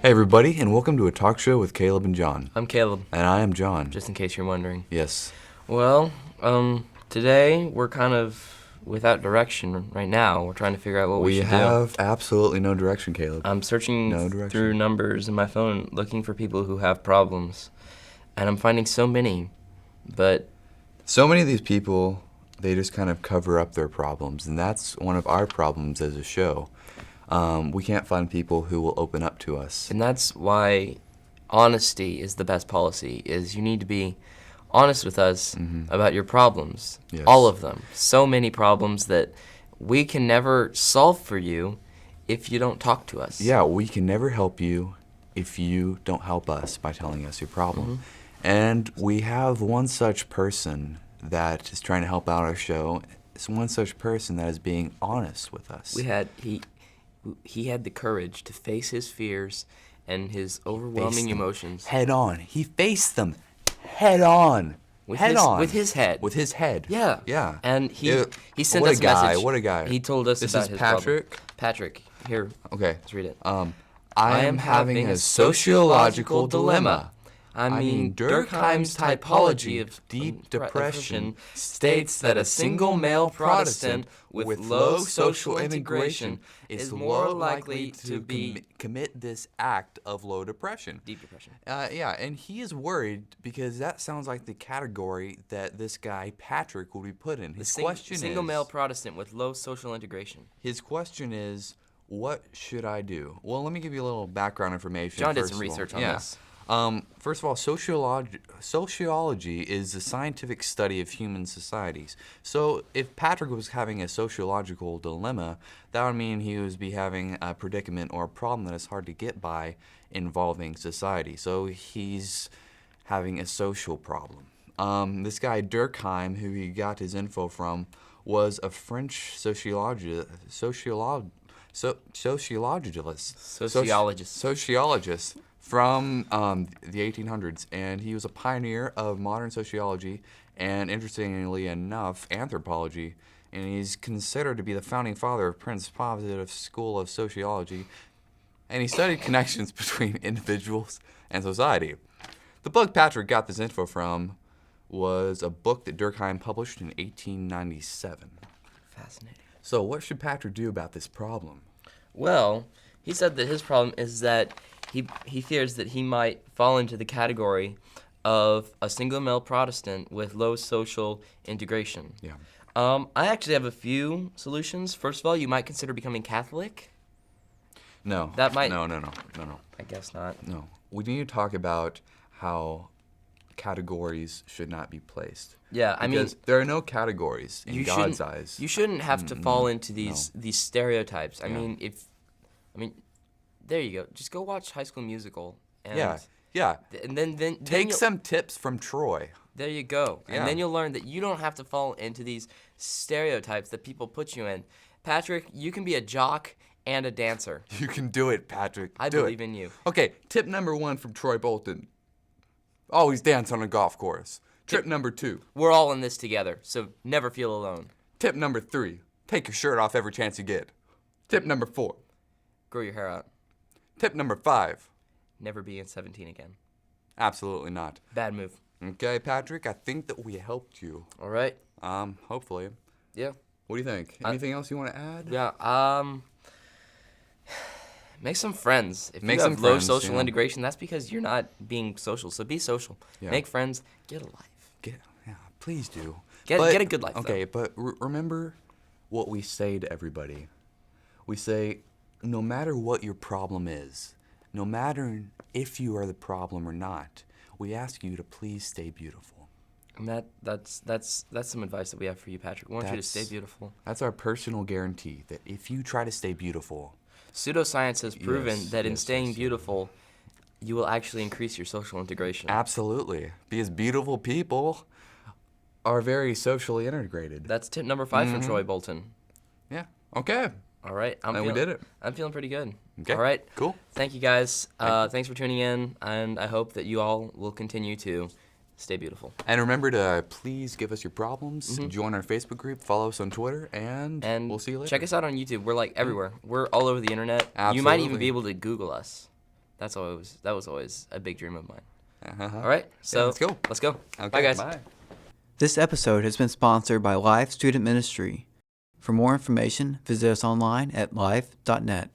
Hey everybody, and welcome to a talk show with Caleb and John. I'm Caleb, And I am John. just in case you're wondering. Yes. Well, today we're kind of without direction right now. We're trying to figure out what we should have absolutely no direction, Caleb. do. I'm searching No direction. through numbers in my phone looking for people who have problems, and I'm finding so many, but So many of these people, they just kind of cover up their problems, and that's one of our problems as a show. We can't find people who will open up to us. and that's why honesty is the best policy, is you need to be honest with us about your problems. Yes. All of them. So many problems that we can never solve for you if you don't talk to us. Yeah, we can never help you if you don't help us by telling us your problem. And we have one such person that is trying to help out our show. It's one such person that is being honest with us. He had the courage to face his fears and his overwhelming emotions Head on. He faced them head on. with head his, on. with his head. With his head. Yeah. Yeah. And he sent what us a guy, message. What a guy. He told us This about is his Patrick. problem. Patrick, here, Okay. let's read it. I am having a sociological dilemma. I mean, Durkheim's typology of deep depression states that a single male Protestant with low social integration is more likely to be commit this act of low depression. deep depression. Yeah, and he is worried because that sounds like the category that this guy Patrick will be put in. His question Single is, male Protestant with low social integration. His question is, what should I do? Well, let me give you a little background information. John did first some of all. research on Yeah. this. First of all, sociology is the scientific study of human societies. So if Patrick was having a sociological dilemma, that would mean he would be having a predicament or a problem that is hard to get by involving society. So he's having a social problem. This guy Durkheim, who he got his info from, was a French sociologist from the 1800s, and he was a pioneer of modern sociology and, interestingly enough, anthropology, and he's considered to be the founding father of Prince's positive school of sociology, and he studied connections between individuals and society. The book Patrick got this info from was a book that Durkheim published in 1897. Fascinating. So what should Patrick do about this problem? Well, he said that his problem is that he fears that he might fall into the category of a single male Protestant with low social integration. Yeah. I actually have a few solutions. First of all, you might consider becoming Catholic. No. That might- No. I guess not. No. We need to talk about how categories should not be placed. Yeah, I mean, Because there are no categories in you God's shouldn't eyes. you shouldn't have to fall into these stereotypes. I Yeah. mean, there you go. Just go watch High School Musical. And Yeah. And then Take you'll- some tips from Troy. There you go. Yeah. And then you'll learn that you don't have to fall into these stereotypes that people put you in. Patrick, you can be a jock and a dancer. You can do it, Patrick. I Do believe it. in you. Okay, tip number 1 from Troy Bolton. Always dance on a golf course. Tip number 2. We're all in this together, so never feel alone. Tip number 3. Take your shirt off every chance you get. Tip number 4. Grow your hair out. Tip number 5. Never be in 17 again. Absolutely not. Bad move. Okay, Patrick, I think that we helped you. All right? Hopefully. Yeah. What do you think? Anything else you want to add? Yeah, make some friends. If Make you have some low friends, social yeah. integration, that's because you're not being social. So be social. Yeah. Make friends. Get a life. Yeah, please do. Get a good life, Okay, but remember what we say to everybody. We say, no matter what your problem is, no matter if you are the problem or not, we ask you to please stay beautiful. And that's some advice that we have for you, Patrick. We want you to stay beautiful. That's our personal guarantee that if you try to stay beautiful, Pseudoscience has proven Yes, that in yes, staying yes. beautiful, you will actually increase your social integration. absolutely, because beautiful people are very socially integrated. That's tip number 5 from Troy Bolton. Yeah. Okay. All right. And we did it. I'm feeling pretty good. Okay. All right. Cool. Thank you, guys. Thanks for tuning in, and I hope that you all will continue to stay beautiful. And remember to please give us your problems, join our Facebook group, follow us on Twitter, and And we'll see you later. check us out on YouTube. We're like everywhere. We're all over the internet. You might even Absolutely. be able to Google us. that was always a big dream of mine. Uh-huh. All right, so let's go. Let's go. Okay, Bye, guys. Bye. This episode has been sponsored by Life Student Ministry. For more information, visit us online at life.net.